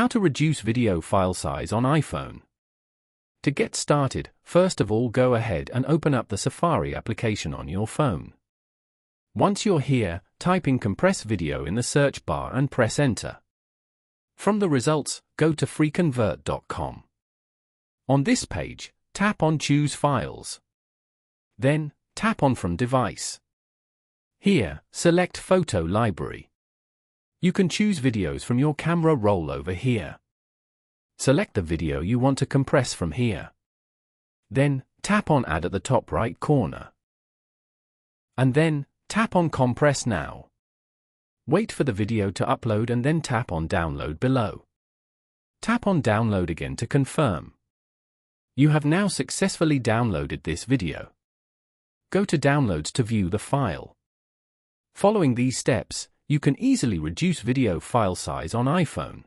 How to reduce video file size on iPhone. To get started, first of all go ahead and open up the Safari application on your phone. Once you're here, type in compress video in the search bar and press enter. From the results, go to freeconvert.com. On this page, tap on Choose Files. Then, tap on From Device. Here, select Photo Library. You can choose videos from your camera roll over here. Select the video you want to compress from here. Then, tap on Add at the top right corner. And then, tap on Compress Now. Wait for the video to upload and then tap on Download below. Tap on Download again to confirm. You have now successfully downloaded this video. Go to Downloads to view the file. Following these steps, you can easily reduce video file size on iPhone.